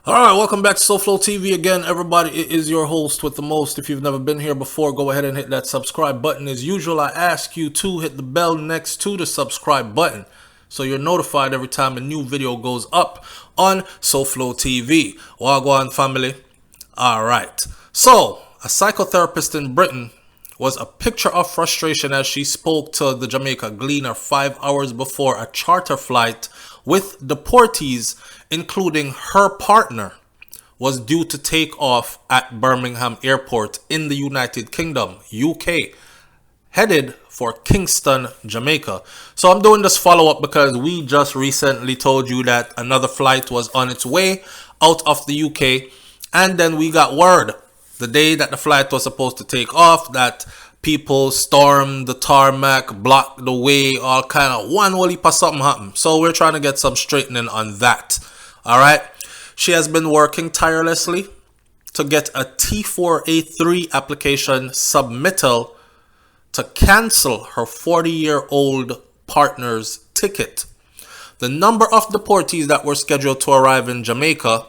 Alright, welcome back to SouFLoTV again, everybody. It is your host with the most. If you've never been here before, go ahead and hit that subscribe button. As usual, I ask you to hit the bell next to the subscribe button so you're notified every time a new video goes up on SouFLoTV. Wagwan family. Alright, so a psychotherapist in Britain was a picture of frustration as she spoke to the Jamaica Gleaner 5 hours before a charter flight with deportees, including her partner, was due to take off at Birmingham Airport in the United Kingdom, UK, headed for Kingston, Jamaica. So I'm doing this follow-up because we just recently told you that another flight was on its way out of the UK, and then we got word the day that the flight was supposed to take off that people stormed the tarmac, blocked the way, all kind of one whole heap of something happened. So we're trying to get some straightening on that. All right. She has been working tirelessly to get a T4A3 application submittal to cancel her 40-year-old partner's ticket. The number of deportees that were scheduled to arrive in Jamaica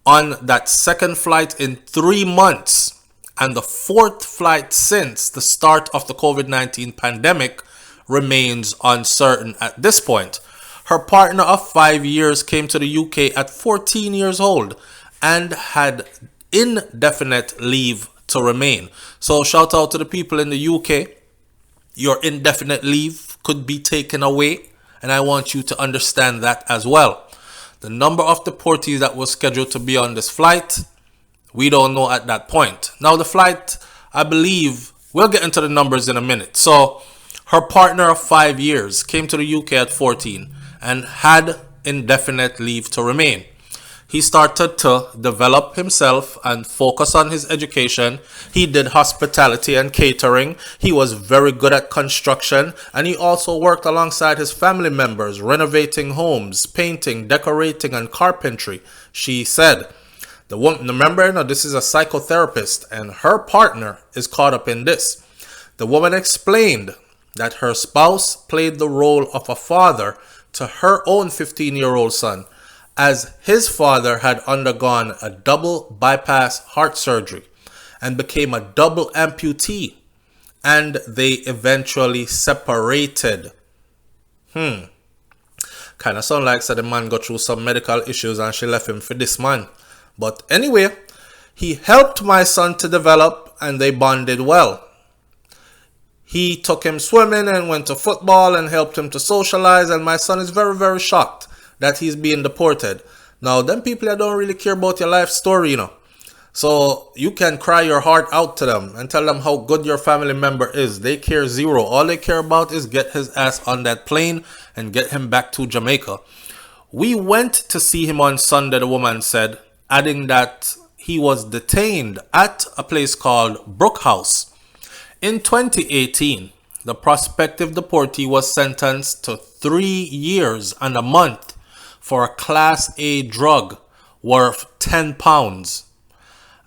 on that second flight in 3 months and the fourth flight since the start of the COVID-19 pandemic remains uncertain at this point. Her partner of 5 years came to the UK at 14 years old and had indefinite leave to remain. So shout out to the people in the UK. Your indefinite leave could be taken away, and I want you to understand that as well. The number of deportees that was scheduled to be on this flight, we don't know at that point. Now the flight, I believe, we'll get into the numbers in a minute. So her partner of 5 years came to the UK at 14 and had indefinite leave to remain. He started to develop himself and focus on his education. He did hospitality and catering. He was very good at construction, and he also worked alongside his family members, renovating homes, painting, decorating, and carpentry, she said. The woman, remember, this is a psychotherapist, and her partner is caught up in this. The woman explained that her spouse played the role of a father to her own 15-year-old son, as his father had undergone a double bypass heart surgery and became a double amputee, and they eventually separated. Kind of sound like the man got through some medical issues and she left him for this man. But anyway, he helped my son to develop and they bonded well. He took him swimming and went to football and helped him to socialize, and my son is very, very shocked that he's being deported. Now, them people that don't really care about your life story, So you can cry your heart out to them and tell them how good your family member is. They care zero. All they care about is get his ass on that plane and get him back to Jamaica. We went to see him on Sunday, the woman said, adding that he was detained at a place called Brook House. In 2018, the prospective deportee was sentenced to 3 years and a month for a Class A drug worth £10.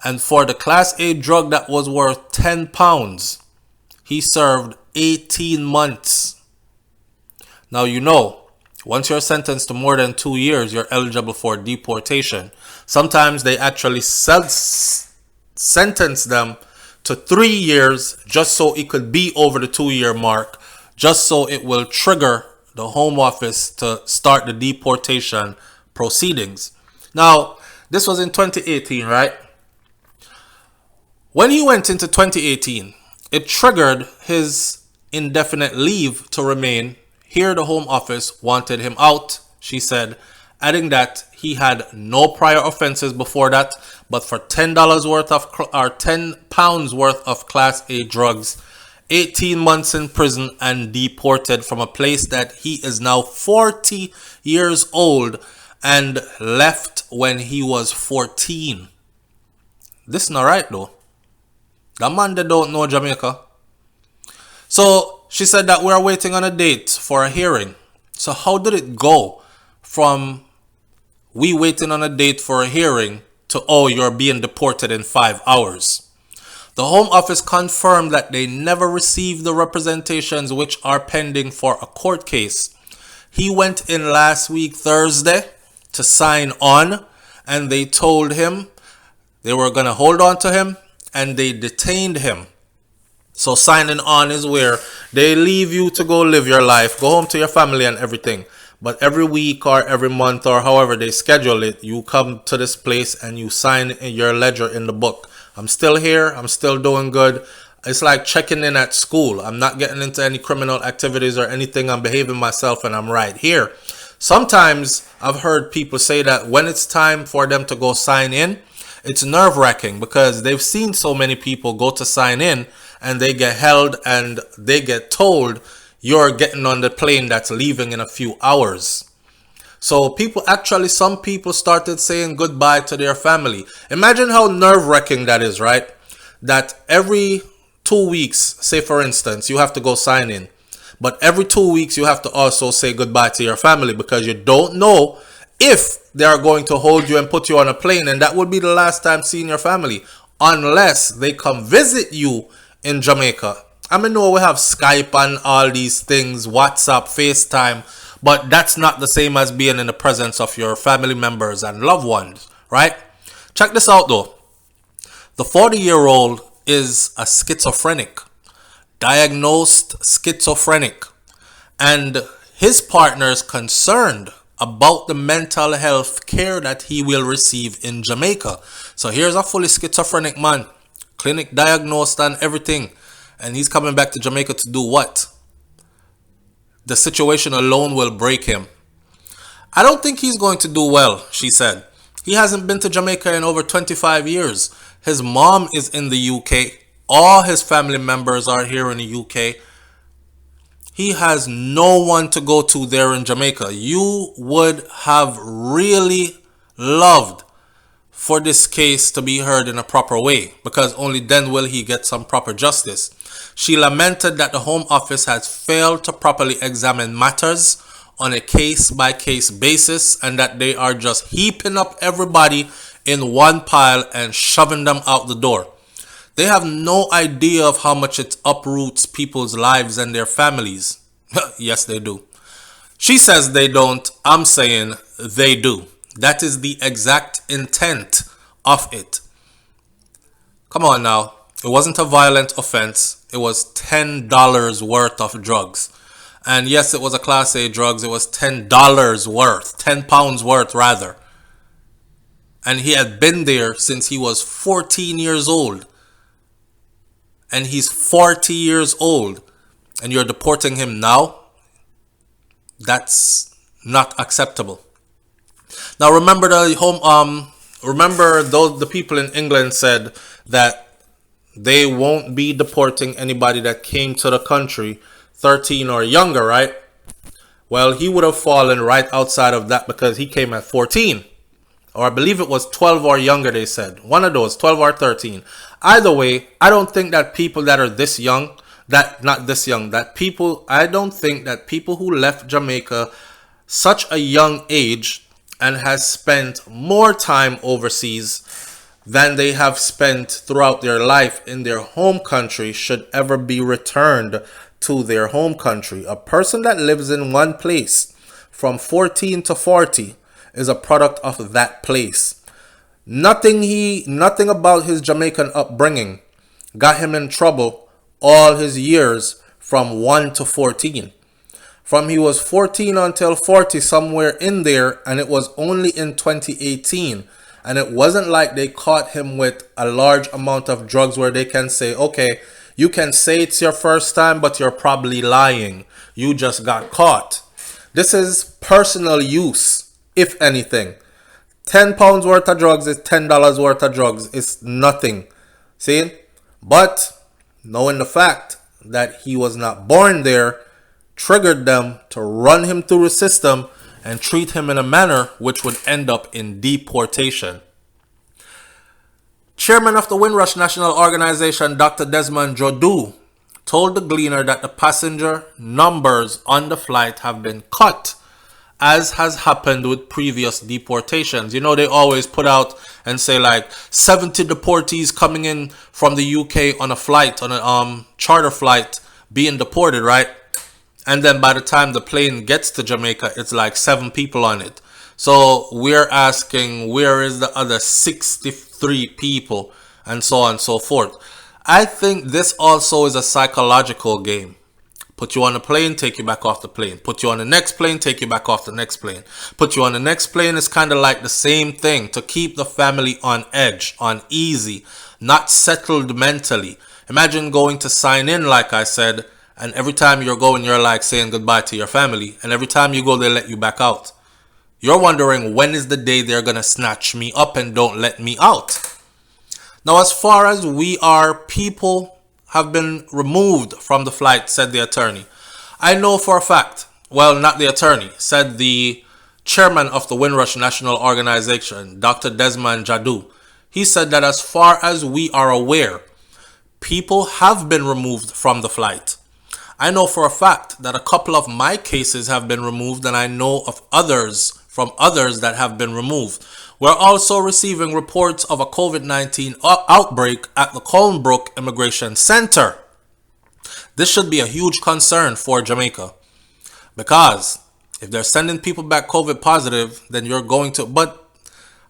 And for the Class A drug that was worth £10, he served 18 months. Now, once you're sentenced to more than 2 years, you're eligible for deportation. Sometimes they actually sentence them to 3 years just so it could be over the 2-year mark, just so it will trigger the Home Office to start the deportation proceedings. Now, this was in 2018, right? When he went into 2018, it triggered his indefinite leave to remain. Here, the Home Office wanted him out, she said, adding that he had no prior offenses before that, but for £10 worth of or £10 worth of Class A drugs, 18 months in prison and deported from a place that he is now 40 years old and left when he was 14. This not right though. That man they don't know Jamaica. So she said that we're waiting on a date for a hearing. So how did it go from we waiting on a date for a hearing to, oh, you're being deported in 5 hours? The Home Office confirmed that they never received the representations which are pending for a court case. He went in last week, Thursday, to sign on, and they told him they were going to hold on to him, and they detained him. So signing on is where they leave you to go live your life, go home to your family and everything. But every week or every month or however they schedule it, you come to this place and you sign your ledger in the book. I'm still here. I'm still doing good. It's like checking in at school. I'm not getting into any criminal activities or anything. I'm behaving myself and I'm right here. Sometimes I've heard people say that when it's time for them to go sign in, it's nerve-wracking because they've seen so many people go to sign in and they get held and they get told you're getting on the plane that's leaving in a few hours. So some people started saying goodbye to their family. Imagine how nerve-wracking that is, right? That every 2 weeks, say for instance, you have to go sign in. But every 2 weeks, you have to also say goodbye to your family because you don't know if they are going to hold you and put you on a plane. And that would be the last time seeing your family unless they come visit you in Jamaica. I mean, no, we have Skype and all these things, WhatsApp, FaceTime, but that's not the same as being in the presence of your family members and loved ones, right? Check this out though. The 40-year-old is a schizophrenic, diagnosed schizophrenic, and his partner is concerned about the mental health care that he will receive in Jamaica. So here's a fully schizophrenic man, clinic diagnosed and everything. And he's coming back to Jamaica to do what? The situation alone will break him. I don't think he's going to do well, she said. He hasn't been to Jamaica in over 25 years. His mom is in the UK. All his family members are here in the UK. He has no one to go to there in Jamaica. You would have really loved for this case to be heard in a proper way, because only then will he get some proper justice. She lamented that the Home Office has failed to properly examine matters on a case-by-case basis and that they are just heaping up everybody in one pile and shoving them out the door. They have no idea of how much it uproots people's lives and their families. Yes, they do. She says they don't. I'm saying they do. That is the exact intent of it. Come on now. It wasn't a violent offense. It was $10 worth of drugs. And yes, it was a Class A drugs. It was $10 worth. 10 pounds worth, rather. And he had been there since he was 14 years old. And he's 40 years old. And you're deporting him now? That's not acceptable. Now remember the people in England said that they won't be deporting anybody that came to the country 13 or younger, right? Well, he would have fallen right outside of that because he came at 14. Or I believe it was 12 or younger, they said. One of those, 12 or 13. Either way, I don't think that people that are this young, I don't think that people who left Jamaica such a young age and has spent more time overseas than they have spent throughout their life in their home country should ever be returned to their home country. A person that lives in one place from 14 to 40 is a product of that place. Nothing about his Jamaican upbringing got him in trouble all his years from 1 to 14. From he was 14 until 40, somewhere in there, and it was only in 2018. And it wasn't like they caught him with a large amount of drugs where they can say, okay, you can say it's your first time, but you're probably lying. You just got caught. This is personal use, if anything. 10 pounds worth of drugs is $10 worth of drugs. It's nothing. See? But knowing the fact that he was not born there triggered them to run him through the system and treat him in a manner which would end up in deportation. Chairman of the Windrush National Organization, Dr. Desmond Jodu, told the Gleaner that the passenger numbers on the flight have been cut, as has happened with previous deportations. You know, they always put out and say like 70 deportees coming in from the UK on a flight, on a charter flight, being deported, right? And then by the time the plane gets to Jamaica, it's like 7 people on it. So we're asking, where is the other 63 people, and so on and so forth. I think this also is a psychological game. Put you on a plane, take you back off the plane. Put you on the next plane, take you back off the next plane. Put you on the next plane is kind of like the same thing, to keep the family on edge, on easy, not settled mentally. Imagine going to sign in, like I said, and every time you're going, you're like saying goodbye to your family. And every time you go, they let you back out. You're wondering, when is the day they're going to snatch me up and don't let me out? Now, as far as we are, people have been removed from the flight, said the attorney. I know for a fact, well, not the attorney, said the chairman of the Windrush National Organization, Dr. Desmond Jadu. He said that as far as we are aware, people have been removed from the flight. I know for a fact that a couple of my cases have been removed, and I know of others from others that have been removed. We're also receiving reports of a COVID-19 outbreak at the Colnbrook Immigration Center. This should be a huge concern for Jamaica, because if they're sending people back COVID positive, then you're going to, but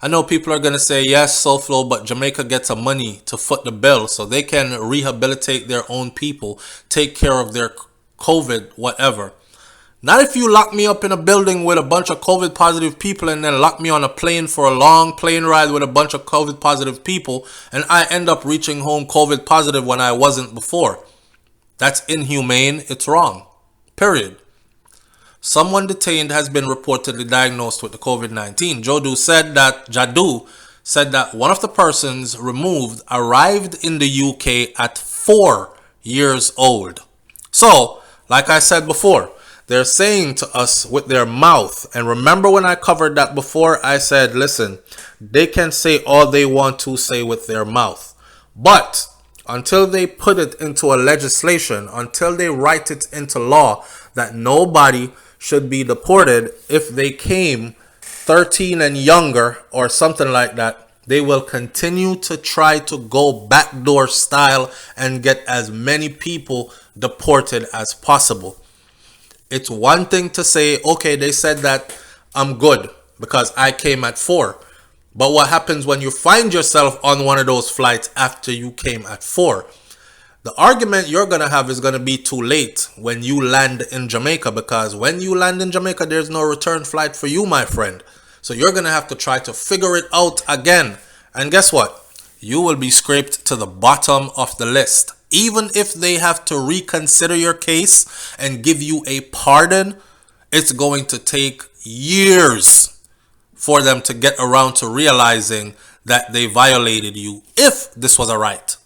I know people are going to say, yes, SouFlo, but Jamaica gets some money to foot the bill so they can rehabilitate their own people, take care of their COVID, whatever. Not if you lock me up in a building with a bunch of COVID positive people and then lock me on a plane for a long plane ride with a bunch of COVID positive people, and I end up reaching home COVID positive when I wasn't before. That's inhumane. It's wrong. Period. Someone detained has been reportedly diagnosed with the COVID-19. Jadu said that one of the persons removed arrived in the UK at 4 years old. So, like I said before, they're saying to us with their mouth, and remember when I covered that before, I said, listen, they can say all they want to say with their mouth, but until they put it into a legislation, until they write it into law that nobody should be deported if they came 13 and younger or something like that, they will continue to try to go backdoor style and get as many people deported as possible. It's one thing to say, okay, they said that I'm good because I came at 4. But what happens when you find yourself on one of those flights after you came at 4? The argument you're going to have is going to be too late when you land in Jamaica, because when you land in Jamaica, there's no return flight for you, my friend. So you're going to have to try to figure it out again. And guess what? You will be scraped to the bottom of the list. Even if they have to reconsider your case and give you a pardon, it's going to take years for them to get around to realizing that they violated you, if this was a right.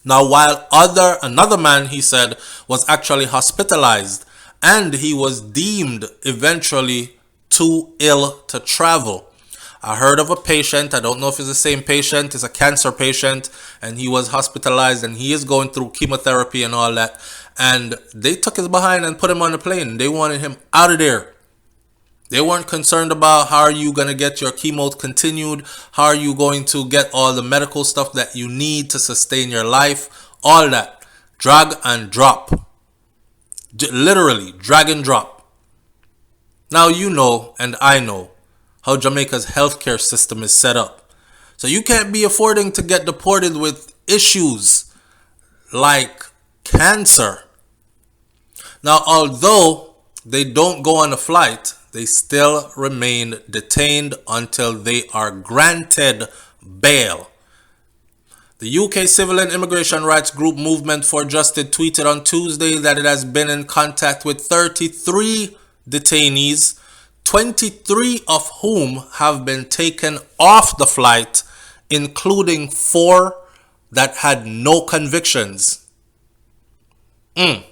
Now, while another man, he said, was actually hospitalized and he was deemed eventually too ill to travel. I heard of a patient, I don't know if it's the same patient, it's a cancer patient, and he was hospitalized and he is going through chemotherapy and all that. And they took his behind and put him on the plane. They wanted him out of there. They weren't concerned about how are you going to get your chemo continued, how are you going to get all the medical stuff that you need to sustain your life, all that. Drag and drop. Literally, drag and drop. Now you know, and I know, how Jamaica's healthcare system is set up. So you can't be affording to get deported with issues like cancer. Now, although they don't go on a flight, they still remain detained until they are granted bail. The UK Civil and Immigration Rights Group Movement for Justice tweeted on Tuesday that it has been in contact with 33 detainees, 23 of whom have been taken off the flight, including 4 that had no convictions. In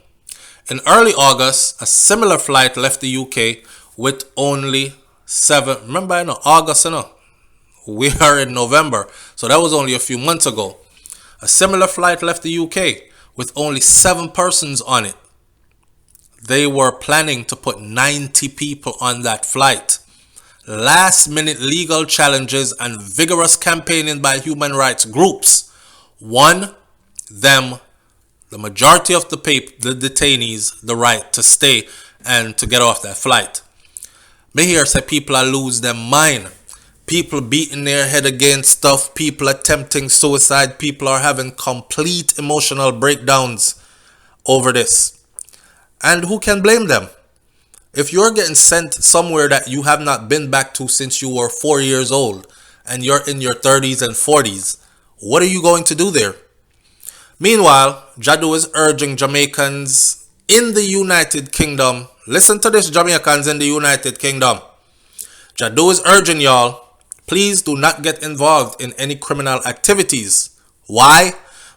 early August, a similar flight left the UK with only 7. Remember, I know August, we are in November, so that was only a few months ago. A similar flight left the UK with only 7 persons on it. They were planning to put 90 people on that flight. Last-minute legal challenges and vigorous campaigning by human rights groups won them, the majority of the detainees, the right to stay and to get off that flight. Me hear say people are lose their mind. People beating their head against stuff. People attempting suicide. People are having complete emotional breakdowns over this. And who can blame them? If you're getting sent somewhere that you have not been back to since you were 4 years old and you're in your 30s and 40s, what are you going to do there? Meanwhile, Jadu is urging Jamaicans in the United Kingdom. Listen to this, Jamaicans in the United Kingdom. Jadu is urging y'all, please do not get involved in any criminal activities. Why?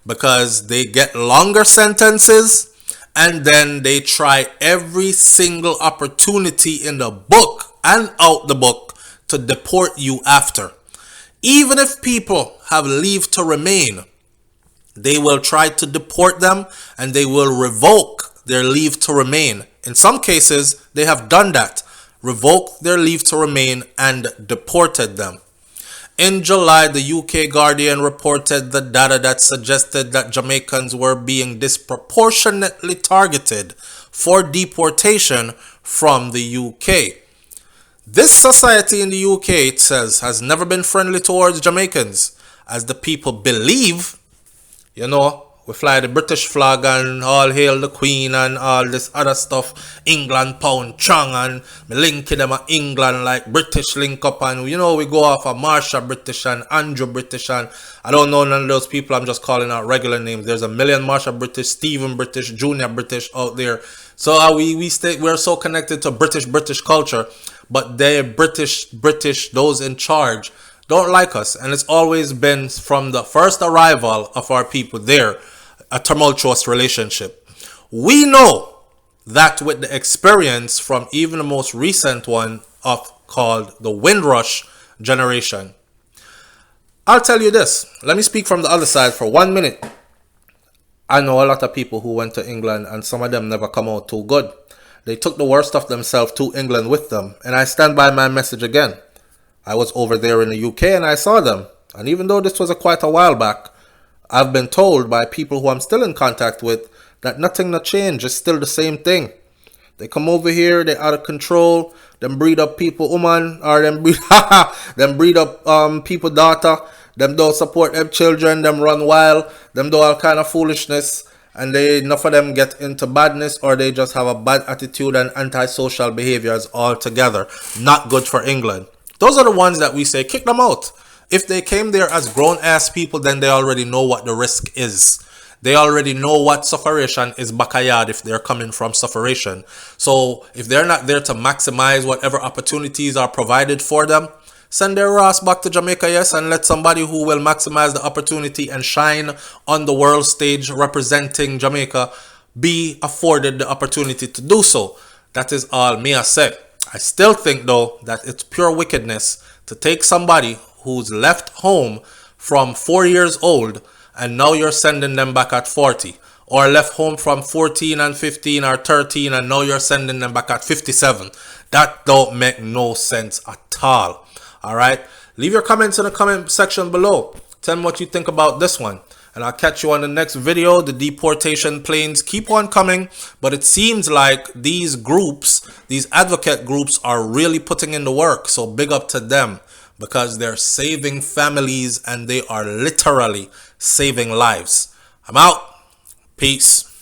Because they get longer sentences and then they try every single opportunity in the book and out the book to deport you after. Even if people have leave to remain, they will try to deport them and they will revoke their leave to remain. In some cases, they have done that, revoked their leave to remain and deported them. In July, the UK Guardian reported the data that suggested that Jamaicans were being disproportionately targeted for deportation from the UK. This society in the UK, it says, has never been friendly towards Jamaicans, as the people believe, we fly the British flag and all hail the Queen and all this other stuff. England, pound, chang, and me link them at England like British link up. And we go off of Marsha British and Andrew British. And I don't know none of those people. I'm just calling out regular names. There's a million Marsha British, Stephen British, Junior British out there. So we're so connected to British culture. But they British, those in charge, don't like us. And it's always been from the first arrival of our people there, a tumultuous relationship. We know that with the experience from even the most recent one called the Windrush generation. I'll tell you this. Let me speak from the other side for 1 minute. I know a lot of people who went to England and some of them never come out too good. They took the worst of themselves to England with them. And I stand by my message again. I was over there in the UK and I saw them. And even though this was quite a while back, I've been told by people who I'm still in contact with that nothing not changed. It's still the same thing. They come over here, they're out of control, them breed up people, woman, or them breed up people, daughter, them don't support them children, them run wild, them do all kind of foolishness, and enough of them get into badness, or they just have a bad attitude and antisocial behaviors altogether. Not good for England. Those are the ones that we say, kick them out. If they came there as grown-ass people, then they already know what the risk is. They already know what sufferation is backyard if they're coming from sufferation. So if they're not there to maximize whatever opportunities are provided for them, send their ass back to Jamaica, yes, and let somebody who will maximize the opportunity and shine on the world stage representing Jamaica be afforded the opportunity to do so. That is all me I say. I still think, though, that it's pure wickedness to take somebody who's left home from 4 years old and now you're sending them back at 40, or left home from 14 and 15 or 13 and now you're sending them back at 57. That don't make no sense at all. All right, leave your comments in the comment section below. Tell me what you think about this one, and I'll catch you on the next video. The deportation planes keep on coming, but it seems like these groups, these advocate groups, are really putting in the work. So big up to them, because they're saving families and they are literally saving lives. I'm out. Peace.